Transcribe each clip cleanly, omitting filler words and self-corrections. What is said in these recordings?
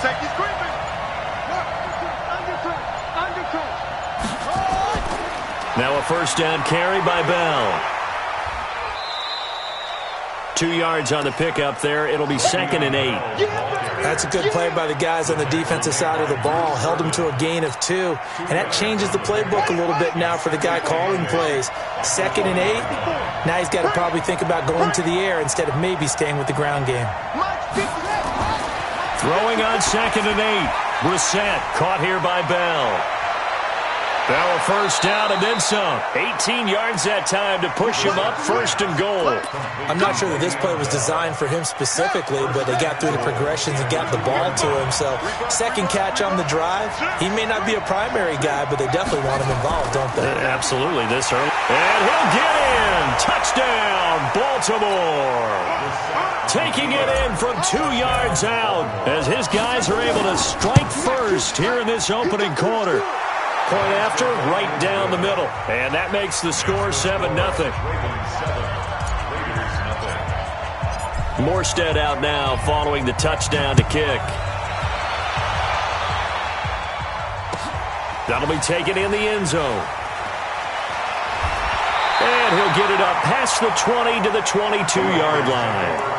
Safety's creeping. Now a first down carry by Bell. 2 yards on the pickup there. It'll be 2nd and 8. That's a good play by the guys on the defensive side of the ball. Held him to a gain of 2. And that changes the playbook a little bit now for the guy calling plays. 2nd and 8. Now he's got to probably think about going to the air instead of maybe staying with the ground game. Throwing on 2nd and 8. Brissett caught here by Bell. Bell a first down and then some. 18 yards that time to push him up 1st and goal. I'm not sure that this play was designed for him specifically, but they got through the progressions and got the ball to him. So, second catch on the drive. He may not be a primary guy, but they definitely want him involved, don't they? Absolutely, this early. And he'll get in. Touchdown, Baltimore. Taking it in from 2 yards out as his guys are able to strike first here in this opening quarter. Point after, right down the middle. And that makes the score 7-0. Morstead out now following the touchdown to kick. That'll be taken in the end zone. And he'll get it up past the 20 to the 22-yard line.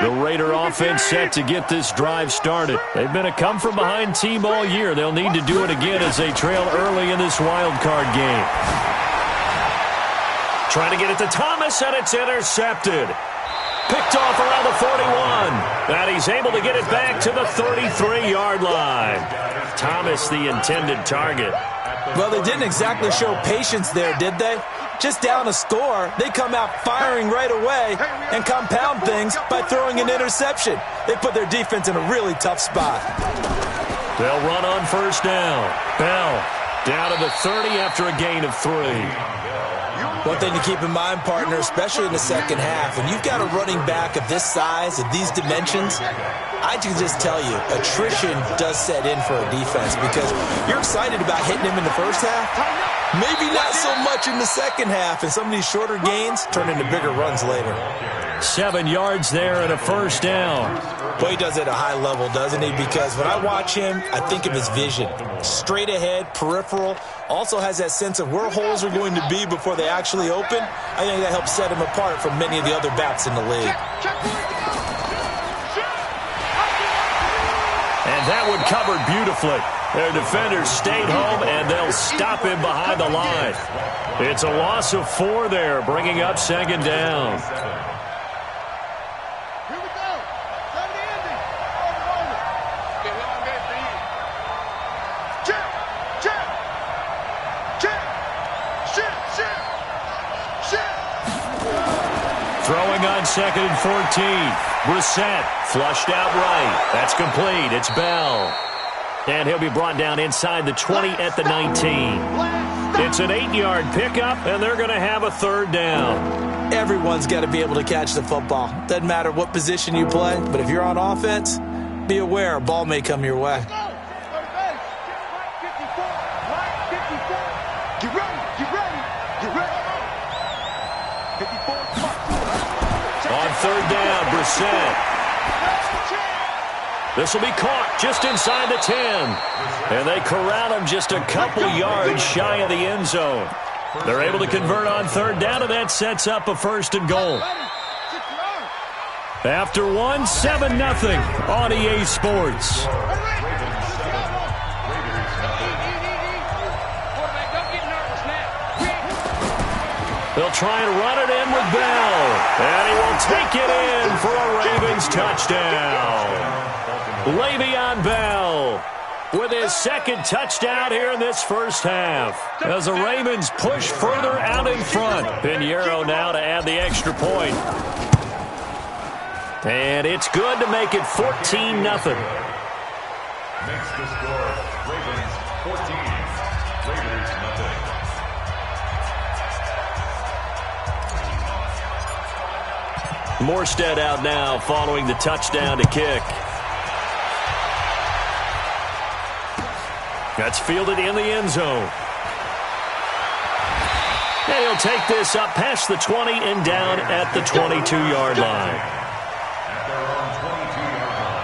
The Raider offense set to get this drive started. They've been a come-from-behind team all year. They'll need to do it again as they trail early in this wild card game. Trying to get it to Thomas, and it's intercepted. Picked off around the 41. And he's able to get it back to the 33-yard line. Thomas, the intended target. Well, they didn't exactly show patience there, did they? Just down a score, they come out firing right away and compound things by throwing an interception. They put their defense in a really tough spot. They'll run on first down. Bell down to the 30 after a gain of 3. One thing to keep in mind, partner, especially in the second half, when you've got a running back of this size, of these dimensions, I can just tell you, attrition does set in for a defense because you're excited about hitting him in the first half. Maybe not so much in the second half, and some of these shorter gains turn into bigger runs later. 7 yards there and a first down. Well, he does it at a high level, doesn't he? Because when I watch him, I think of his vision. Straight ahead, peripheral, also has that sense of where holes are going to be before they actually open. I think that helps set him apart from many of the other backs in the league. And that one covered beautifully. Their defenders stayed home, and they'll stop him behind the line. It's a loss of 4 there, bringing up 2nd down. Here we go. 7 Andy. Check. Check. Check. Shit. Throwing on 2nd and 14. Brissett flushed out right. That's complete. It's Bell. And he'll be brought down inside the 20 at the 19. It's an 8-yard pickup, and they're going to have a 3rd down. Everyone's got to be able to catch the football. Doesn't matter what position you play, but if you're on offense, be aware a ball may come your way. On 3rd down, Brissett. This will be caught just inside the 10. And they corral him just a couple yards shy of the end zone. They're able to convert on 3rd down, and that sets up a 1st and goal. After 1, 7-0 on EA Sports. They'll try and run it in with Bell. And he will take it in for a Ravens touchdown. Le'Veon Bell with his 2nd touchdown here in this first half. As the Ravens push further out in front. Pinheiro now to add the extra point. And it's good to make it 14-0. Makes the score Ravens 14, Raiders nothing. Morstead out now following the touchdown to kick. That's fielded in the end zone. And he'll take this up past the 20 and down at the 22-yard line. At their own 22-yard line.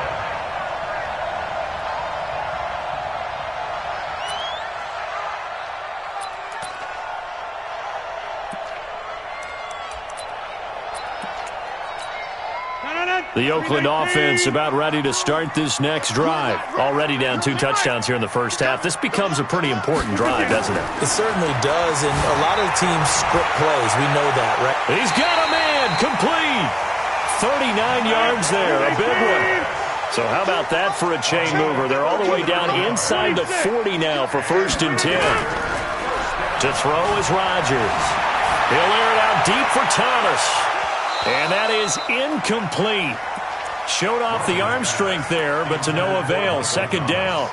The Oakland offense about ready to start this next drive. Already down 2 touchdowns here in the first half. This becomes a pretty important drive, doesn't it? It certainly does, and a lot of teams script plays. We know that, right? He's got a man complete. 39 yards there, a big one. So how about that for a chain mover? They're all the way down inside the 40 now for 1st and 10. To throw is Rodgers. He'll air it out deep for Thomas. And that is incomplete. Showed off the arm strength there, but to no avail. 2nd down.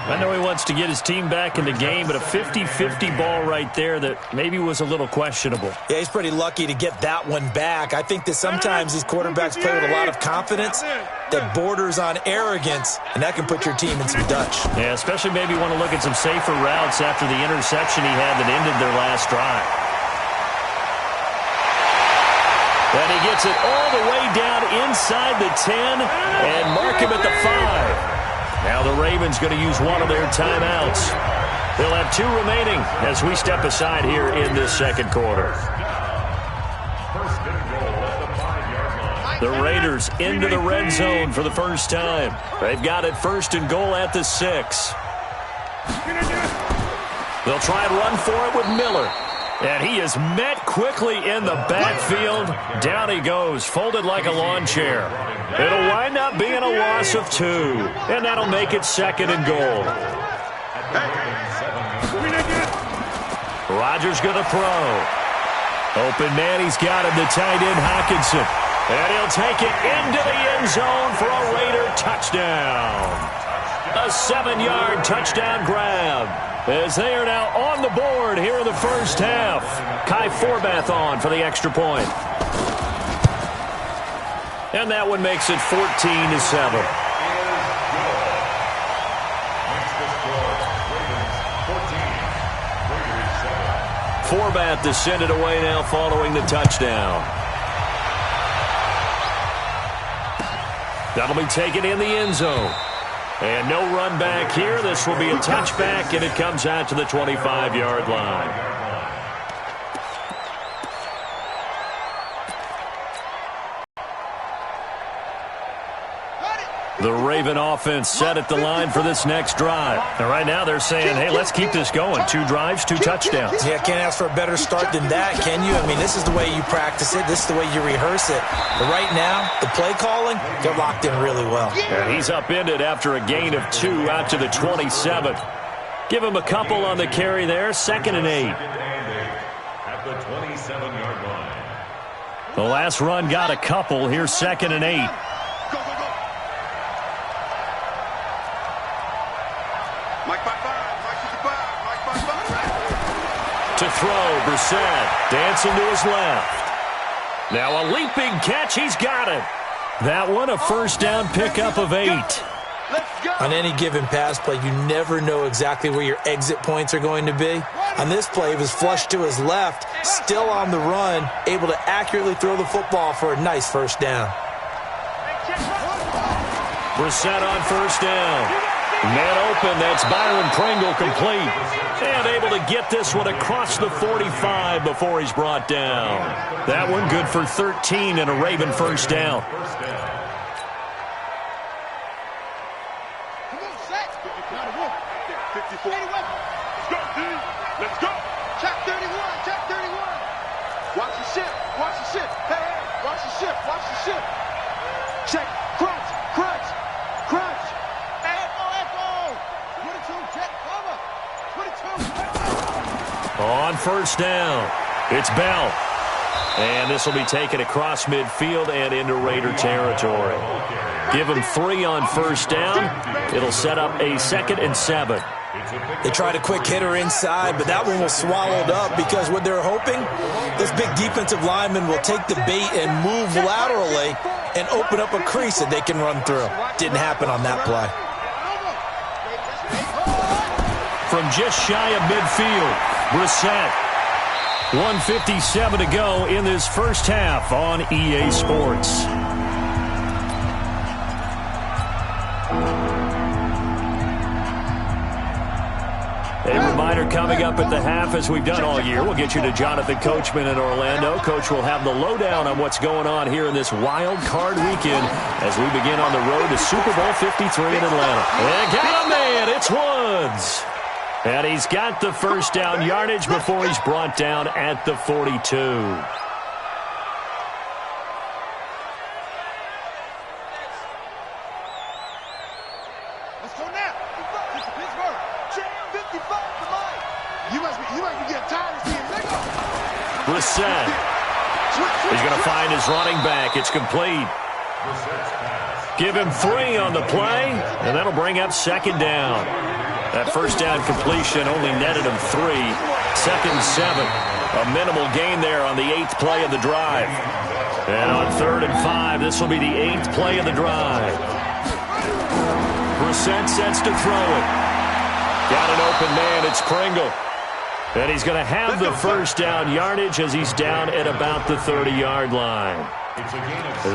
I know he wants to get his team back in the game, but a 50-50 ball right there that maybe was a little questionable. Yeah, he's pretty lucky to get that one back. I think that sometimes these quarterbacks play with a lot of confidence that borders on arrogance, and that can put your team in some Dutch. Yeah, especially maybe want to look at some safer routes after the interception he had that ended their last drive. And he gets it all the way down inside the 10 and mark him at the 5. Now the Ravens going to use one of their timeouts. They'll have 2 remaining as we step aside here in this 2nd quarter. First and goal at the 5-yard line. The Raiders into the red zone for the first time. They've got it 1st and goal at the 6. They'll try and run for it with Miller. And he is met quickly in the backfield. Down he goes, folded like a lawn chair. It'll wind up being a loss of 2. And that'll make it 2nd and goal. Rodgers going to throw. Open man, he's got him, the tight end Hockenson. And he'll take it into the end zone for a Raider touchdown. A 7-yard touchdown grab. As they are now on the board here in the first half. Kai Forbath on for the extra point. And that one makes it 14-7. Forbath descended away now following the touchdown. That'll be taken in the end zone. And no run back here. This will be a touchback, and it comes out to the 25-yard line. The Raven offense set at the line for this next drive. And right now they're saying, hey, let's keep this going. 2 drives, 2 touchdowns. Yeah, can't ask for a better start than that, can you? I mean, this is the way you practice it. This is the way you rehearse it. But right now, the play calling, they're locked in really well. And he's upended after a gain of 2 out to the 27. Give him a couple on the carry there. 2nd and 8. At the 27-yard line. The last run got a couple. Here's 2nd and 8. To throw, Brissett dancing to his left. Now a leaping catch, he's got it. That one a first down pickup of 8. On any given pass play, you never know exactly where your exit points are going to be. On this play, he was flushed to his left, still on the run, able to accurately throw the football for a nice first down. Brissett on first down. Man open, that's Byron Pringle complete. And able to get this one across the 45 before he's brought down. That one good for 13 and a Raven first down. Let's go. Check 31. Check 31. Watch the ship. Watch the ship. Hey, hey. Watch the ship. Watch the ship. Check. Crunch. Crunch. Crunch. Echo. Echo. 22. Check. Cover. 22. On first down, it's Bell. And this will be taken across midfield and into Raider territory. Give him 3 on first down. It'll set up a 2nd and 7. They tried a quick hitter inside, but that one was swallowed up because what they're hoping, this big defensive lineman will take the bait and move laterally and open up a crease that they can run through. Didn't happen on that play. From just shy of midfield, Brissett. 1:57 to go in this first half on EA Sports. A reminder coming up at the half, as we've done all year, we'll get you to Jonathan Coachman in Orlando. Coach will have the lowdown on what's going on here in this wild card weekend as we begin on the road to Super Bowl 53 in Atlanta. And got a man, it's Woods. And he's got the first down yardage before he's brought down at the 42. Let's go now. Pittsburgh. 55 to Mike. You must be getting tired of seeing Lego. Brissett. He's going to find his running back. It's complete. Give him 3 on the play, and that'll bring up second down. That first down completion only netted him 3. Second and 7. A minimal gain there on the 8th play of the drive. And on 3rd and 5, this will be the 8th play of the drive. Brissett sets to throw it. Got an open man. It's Pringle. And he's going to have the first down yardage as he's down at about the 30-yard line.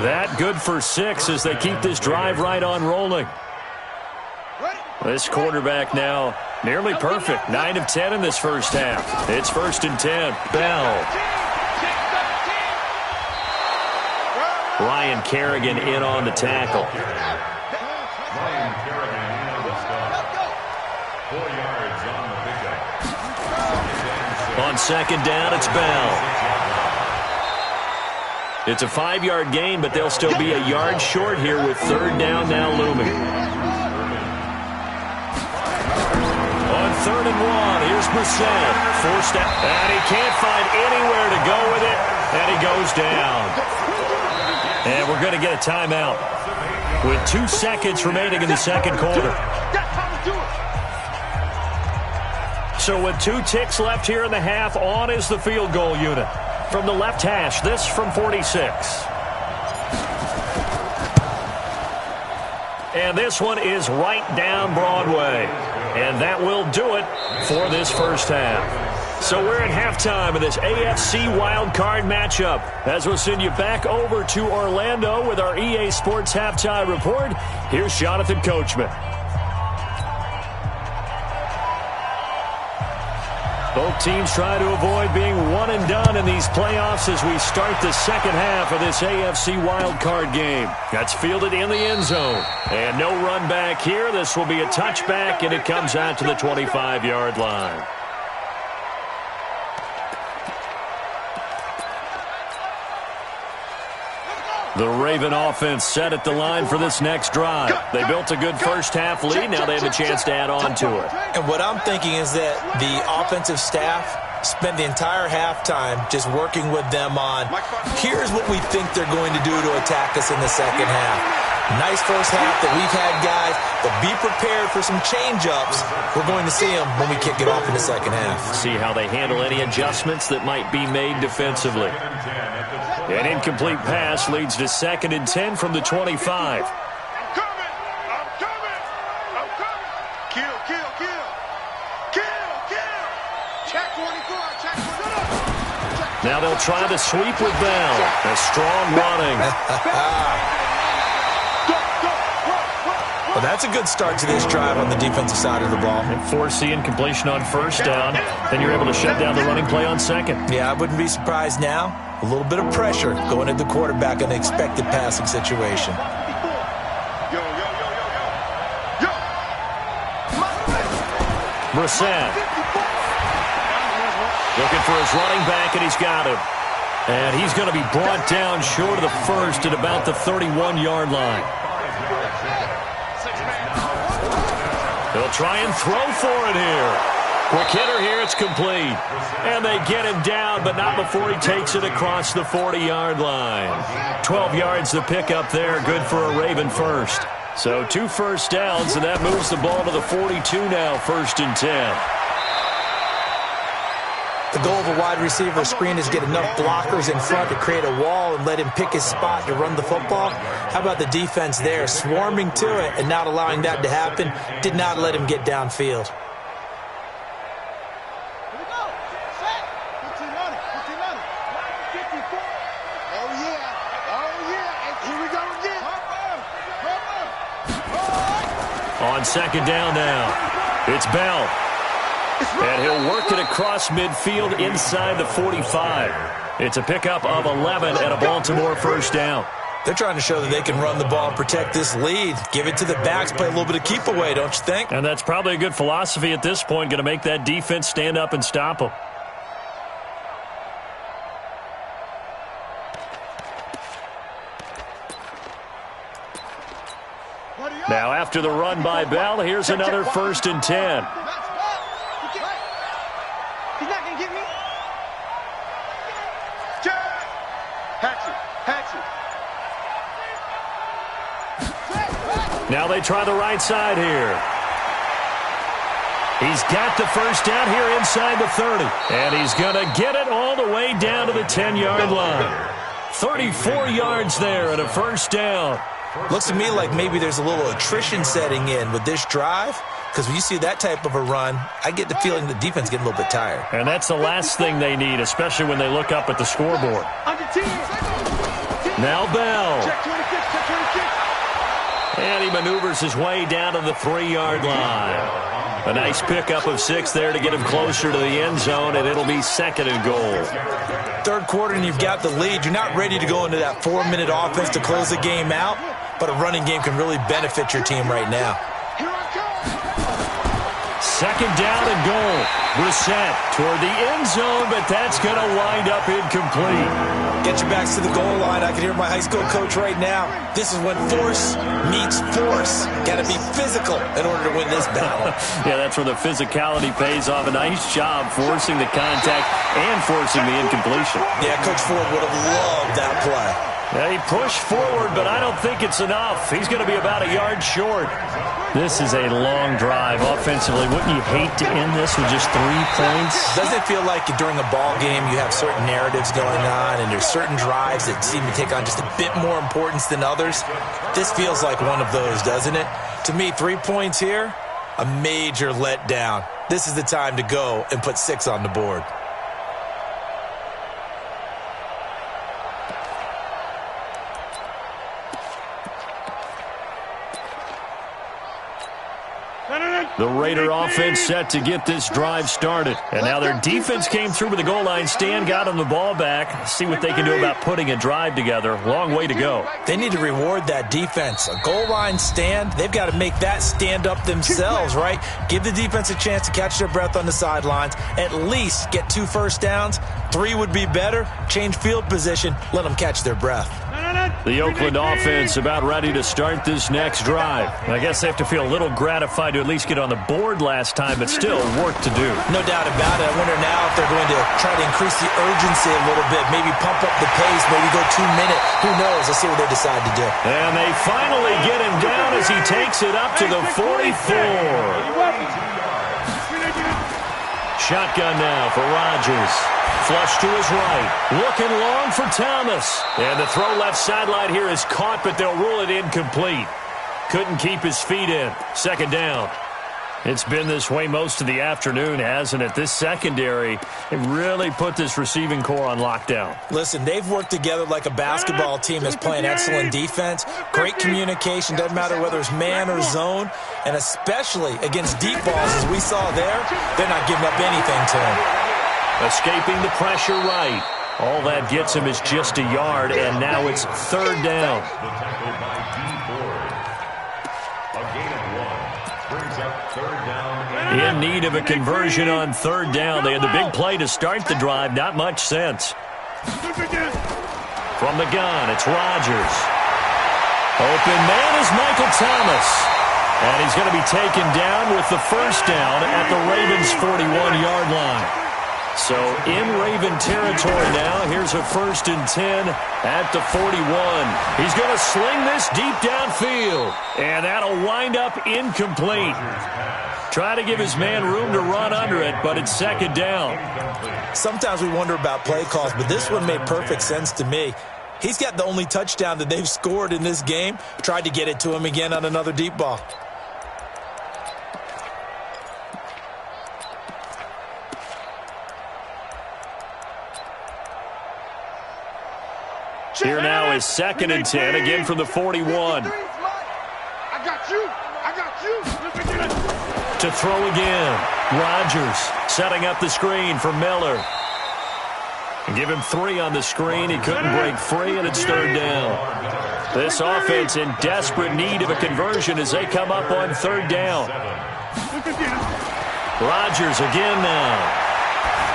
That good for 6 as they keep this drive right on rolling. This quarterback now nearly perfect. 9 of 10 in this first half. It's 1st and 10. Bell. Ryan Kerrigan in on the tackle. Ryan Kerrigan in on the stop. 4 yards on the pickup. On second down, it's Bell. It's a 5-yard gain, but they'll still be a yard short here with 3rd down now looming. On 3rd and 1, here's Brissett. Forced out, and he can't find anywhere to go with it, and he goes down. And we're going to get a timeout with 2 seconds remaining in the second quarter. So with 2 ticks left here in the half, on is the field goal unit. From the left hash, this from 46. And this one is right down Broadway. And that will do it for this first half. So we're at halftime of this AFC wildcard matchup. As we'll send you back over to Orlando with our EA Sports halftime report, here's Jonathan Coachman. Both teams try to avoid being one and done in these playoffs as we start the second half of this AFC wildcard game. That's fielded in the end zone. And no run back here. This will be a touchback, and it comes out to the 25-yard line. The Raven offense set at the line for this next drive. They built a good first-half lead. Now they have a chance to add on to it. And what I'm thinking is that the offensive staff spent the entire halftime just working with them on, here's what we think they're going to do to attack us in the second half. Nice first half that we've had, guys, but be prepared for some change-ups. We're going to see them when we kick it off in the second half. See how they handle any adjustments that might be made defensively. An incomplete pass leads to 2nd and 10 from the 25. I'm coming. Kill. Check 24. Check 24. Now they'll try the sweep with Bell. A strong running. Well, that's a good start to this drive on the defensive side of the ball. And force the incompletion on first down. Then you're able to shut down the running play on second. Yeah, I wouldn't be surprised now. A little bit of pressure going at the quarterback in the expected passing situation. Brissett. Looking for his running back, and he's got him. And he's going to be brought down short of the first at about the 31-yard line. They'll try and throw for it here. Quick hitter here, it's complete. And they get him down, but not before he takes it across the 40-yard line. 12 yards to pick up there, good for a Raven first. So 2 first downs, and that moves the ball to the 42 now, 1st and 10. The goal of a wide receiver screen is get enough blockers in front to create a wall and let him pick his spot to run the football. How about the defense there, swarming to it and not allowing that to happen? Did not let him get downfield. second down now. It's Bell. And he'll work it across midfield inside the 45. It's a pickup of 11 and a Baltimore first down. They're trying to show that they can run the ball and protect this lead. Give it to the backs, play a little bit of keep away, don't you think? And that's probably a good philosophy at this point, going to make that defense stand up and stop them. Now after the run by Bell, here's another 1st and 10. He's not going to get me. Now they try the right side here. He's got the first down here inside the 30. And he's going to get it all the way down to the 10-yard line. 34 yards there and a first down. Looks to me like maybe there's a little attrition setting in with this drive, because when you see that type of a run, I get the feeling the defense is getting a little bit tired. And that's the last thing they need, especially when they look up at the scoreboard. Now Bell. And he maneuvers his way down to the 3-yard line. A nice pickup of 6 there to get him closer to the end zone, and it'll be 2nd and goal. Third quarter and you've got the lead. You're not ready to go into that 4-minute offense to close the game out, but a running game can really benefit your team right now. 2nd down and goal. Brissett toward the end zone, but that's going to wind up incomplete. Get your backs to the goal line. I can hear my high school coach right now. This is when force meets force. Got to be physical in order to win this battle. Yeah, that's where the physicality pays off. A nice job forcing the contact and forcing the incompletion. Yeah, Coach Ford would have loved that play. Yeah, he pushed forward, but I don't think it's enough. He's going to be about a yard short. This is a long drive offensively. Wouldn't you hate to end this with just 3 points? Doesn't it feel like during a ball game you have certain narratives going on and there's certain drives that seem to take on just a bit more importance than others? This feels like one of those, doesn't it? To me, 3 points here, a major letdown. This is the time to go and put 6 on the board. The Raider offense set to get this drive started. And now their defense came through with the goal line stand, got them the ball back. See what they can do about putting a drive together. Long way to go. They need to reward that defense. A goal line stand, they've got to make that stand up themselves, right? Give the defense a chance to catch their breath on the sidelines. At least get 2 first downs. 3 would be better. Change field position. Let them catch their breath. The Oakland offense about ready to start this next drive. I guess they have to feel a little gratified to at least get on the board last time, but still work to do. No doubt about it. I wonder now if they're going to try to increase the urgency a little bit, maybe pump up the pace, maybe go 2-minute. Who knows? Let's see what they decide to do. And they finally get him down as he takes it up to the 44. Shotgun now for Rodgers. Flush to his right. Looking long for Thomas. And the throw left sideline here is caught, but they'll rule it incomplete. Couldn't keep his feet in. 2nd down. It's been this way most of the afternoon, hasn't it? This secondary, it really put this receiving core on lockdown. Listen, they've worked together like a basketball team that's playing excellent defense. Great communication. Doesn't matter whether it's man or zone. And especially against deep balls, as we saw there, they're not giving up anything to him. Escaping the pressure right. All that gets him is just a yard, and now it's 3rd down. In need of a conversion on 3rd down. They had the big play to start the drive. Not much sense. From the gun, it's Rodgers. Open man is Michael Thomas. And he's going to be taken down with the first down at the Ravens' 41-yard line. So in Raven territory now. Here's a 1st and 10 at the 41. He's going to sling this deep downfield. And that'll wind up incomplete. Try to give his man room to run under it, but it's 2nd down. Sometimes we wonder about play calls, but this one made perfect sense to me. He's got the only touchdown that they've scored in this game. Tried to get it to him again on another deep ball. Here now is 2nd and 10, again from the 41. I got you. To throw again. Rodgers setting up the screen for Miller. Give him 3 on the screen. He couldn't break free, and it's 3rd down. This offense in desperate need of a conversion as they come up on 3rd down. Rodgers again now.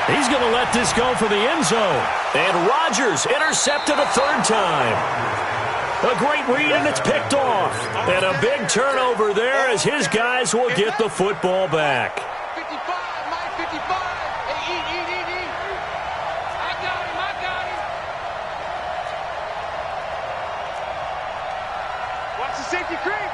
He's going to let this go for the end zone. And Rodgers intercepted a 3rd time. A great read, and it's picked off. And a big turnover there as his guys will get the football back. 55, my 55. Hey, eat. I got him. Watch the safety creep.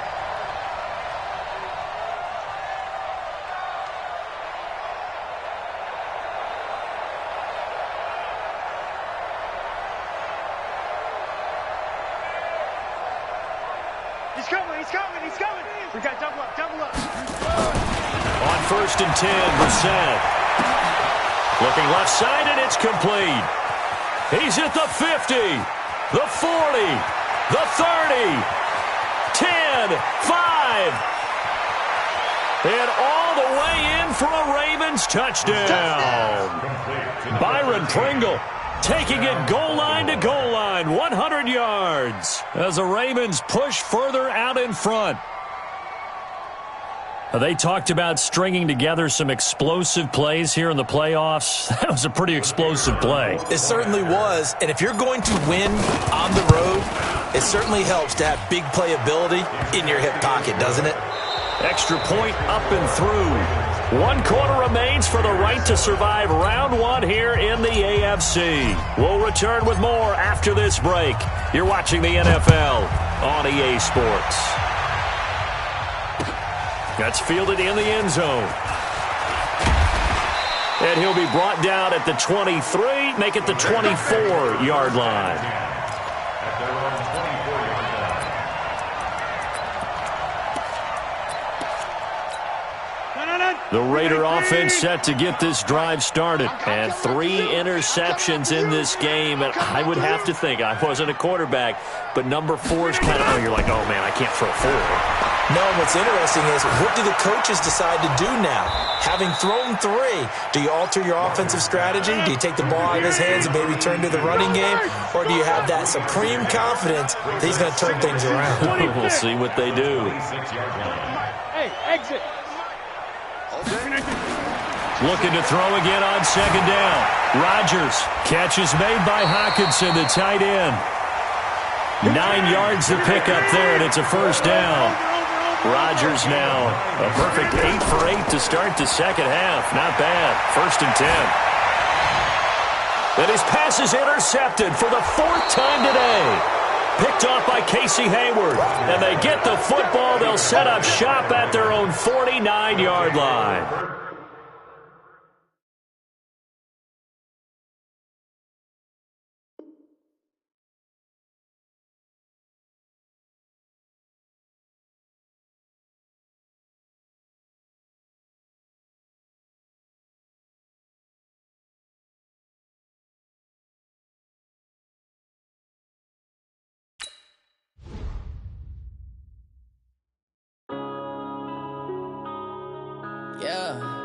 He's coming. We got double up. On 1st and 10, Brissett. Looking left side, and it's complete. He's at the 50, the 40, the 30, 10, 5. And all the way in for a Ravens touchdown. Byron Pringle taking it goal line to goal line, 100 yards, as the Ravens push further out in front. They talked about stringing together some explosive plays here in the playoffs. That was a pretty explosive play. It certainly was, and if you're going to win on the road, it certainly helps to have big playability in your hip pocket, doesn't it? Extra point up and through. 1 quarter remains for the right to survive round 1 here in the AFC. We'll return with more after this break. You're watching the NFL on EA Sports. That's fielded in the end zone. And he'll be brought down at the 23, make it the 24-yard line. The Raider offense set to get this drive started. And 3 interceptions in this game. And I would have to think, I wasn't a quarterback, but number 4 is kind of, you're like, oh, man, I can't throw 4. No, what's interesting is, what do the coaches decide to do now? Having thrown 3, do you alter your offensive strategy? Do you take the ball out of his hands and maybe turn to the running game? Or do you have that supreme confidence that he's going to turn things around? We'll see what they do. Hey, exit. Looking to throw again on 2nd down. Rodgers. Catch is made by Hockenson, the tight end. 9 yards to pick up there, and it's a 1st down. Rodgers now a perfect 8 for 8 to start the second half. Not bad. 1st and 10. And his pass is intercepted for the 4th time today. Picked off by Casey Hayward. And they get the football. They'll set up shop at their own 49-yard line. Yeah.